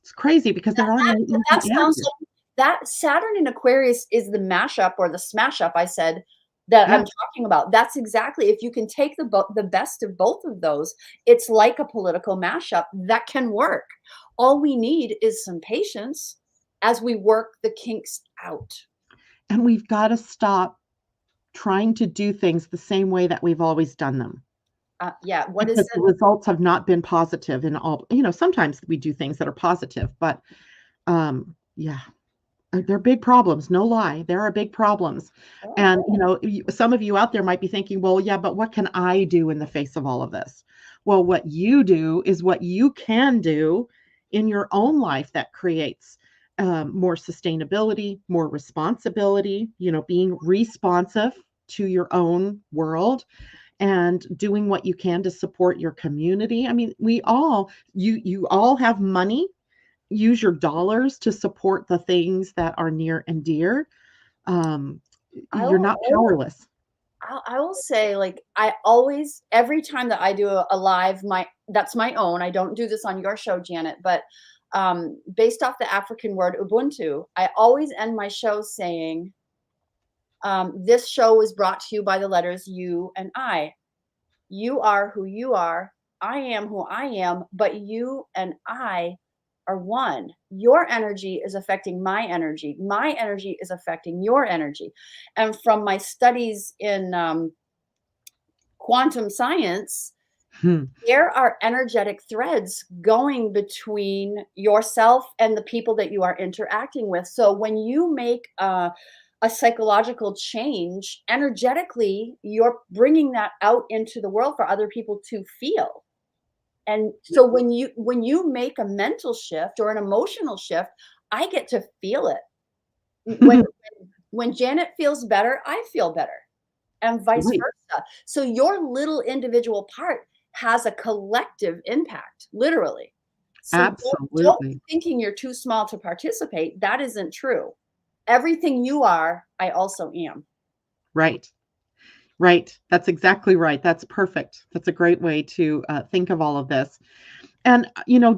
it's crazy because there are no easy answers. That Saturn in Aquarius is the mashup or the smash up I said that I'm talking about. That's exactly, if you can take the best of both of those, it's like a political mashup that can work. All we need is some patience as we work the kinks out. And we've got to stop trying to do things the same way that we've always done them. Yeah. What because is the results have not been positive in all, sometimes we do things that are positive, but yeah, They're big problems, no lie. There are big problems. Oh, And, some of you out there might be thinking, well, yeah, but what can I do in the face of all of this? Well, what you do is what you can do in your own life that creates more sustainability, more responsibility, being responsive to your own world and doing what you can to support your community. I mean, you all have money. Use your dollars to support the things that are near and dear. Um, I you're not powerless. I will say, like, I always, every time that I do a live, that's my own. I don't do this on your show, Janet, but based off the African word Ubuntu, I always end my show saying, this show was brought to you by the letters U and I. You are who you are. I am who I am, but you and I are one. Your energy is affecting my energy. My energy is affecting your energy. And from my studies in quantum science, Hmm. there are energetic threads going between yourself and the people that you are interacting with. So when you make a psychological change energetically, you're bringing that out into the world for other people to feel. And so when you make a mental shift or an emotional shift, I get to feel it. When Janet feels better, I feel better, and vice Right. versa. So your little individual part has a collective impact, literally. So don't be Absolutely. thinking you're too small to participate. That isn't true. Everything you are, I also am. Right. Right. That's exactly right. That's perfect. That's a great way to think of all of this. And,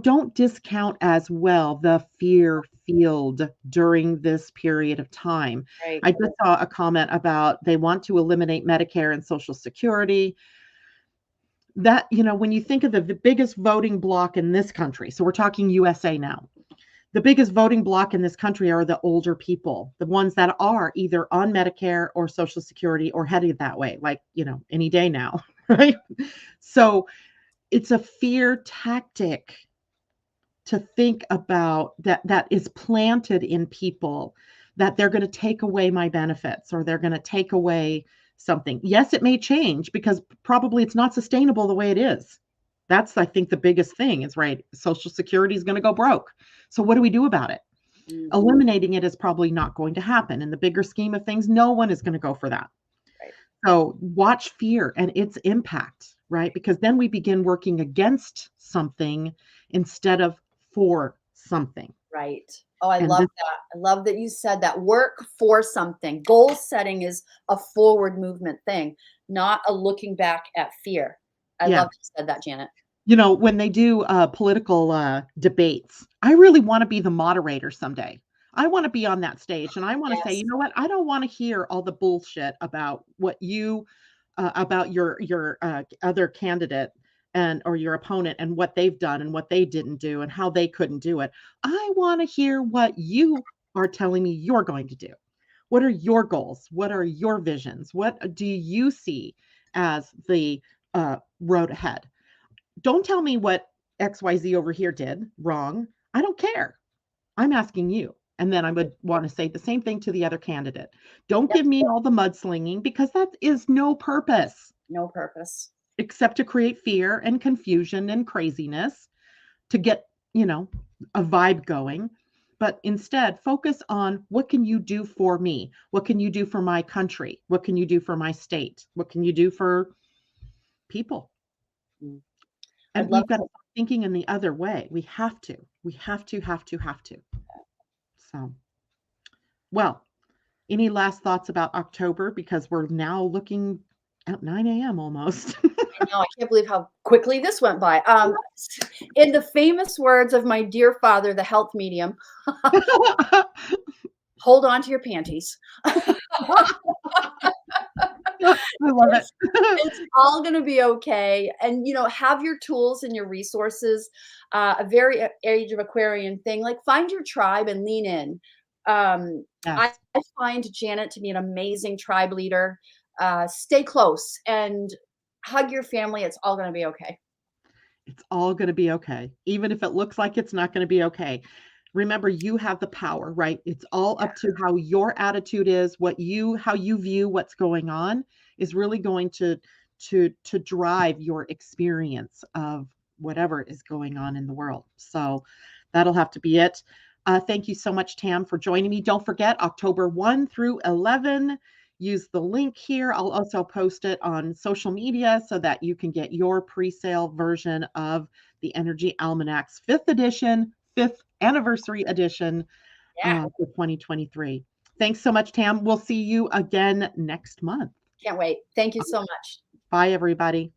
don't discount as well the fear field during this period of time. Right. I just saw a comment about they want to eliminate Medicare and Social Security. That, when you think of the biggest voting bloc in this country, so we're talking USA now, the biggest voting bloc in this country are the older people, the ones that are either on Medicare or Social Security or headed that way, like, any day now, right? So it's a fear tactic to think about that is planted in people that they're going to take away my benefits or they're going to take away something. Yes, it may change because probably it's not sustainable the way it is. That's, I think, the biggest thing is right. Social Security is going to go broke. So what do we do about it? Mhm. Eliminating it is probably not going to happen. In the bigger scheme of things, no one is going to go for that. Right. So watch fear and its impact, right? Because then we begin working against something instead of for something. Right. Oh, I And love this, that. I love that you said that. Work for something. Goal setting is a forward movement thing, not a looking back at fear. I yeah, love that you said that, Janet. when they do political debates, I really want to be the moderator someday. I want to be on that stage and I want to say, you Yes. know what? I don't want to hear all the bullshit about what about your other candidate and or your opponent and what they've done and what they didn't do and how they couldn't do it. I want to hear what you are telling me you're going to do. What are your goals? What are your visions? What do you see as the road ahead? Don't tell me what XYZ over here did wrong. I don't care. I'm asking you. And then I would want to say the same thing to the other candidate. Don't Yep. give me all the mudslinging because that is no purpose No purpose. except to create fear and confusion and craziness to get, a vibe going. But instead, focus on what can you do for me? What can you do for my country? What can you do for my state? What can you do for people? Mm. I'd And love we've got to to. stop thinking in the other way. We have to. We have to, have to, have to. So, well, any last thoughts about October? Because we're now looking at 9 a.m. almost. I know. I can't believe how quickly this went by. In the famous words of my dear father, the health medium, hold on to your panties. I love it. It's all gonna be okay, and, have your tools and your resources, a very Age of Aquarian thing, like, find your tribe and lean in. I Yes, I find Janet to be an amazing tribe leader. Stay close and hug your family, it's all gonna be okay. it's all going to be okay. Even if it looks like it's not going to be okay. remember, you have the power, right? It's all up to how your attitude is, how you view what's going on is really going to drive your experience of whatever is going on in the world. So that'll have to be it. Thank you so much, Tam, for joining me. Don't forget, October 1 through 11, use the link here. I'll also post it on social media so that you can get your pre-sale version of the Energy Almanac's 5th anniversary edition Yeah. for 2023. Thanks so much, Tam. We'll see you again next month. Can't wait. Thank you so much. Bye, everybody.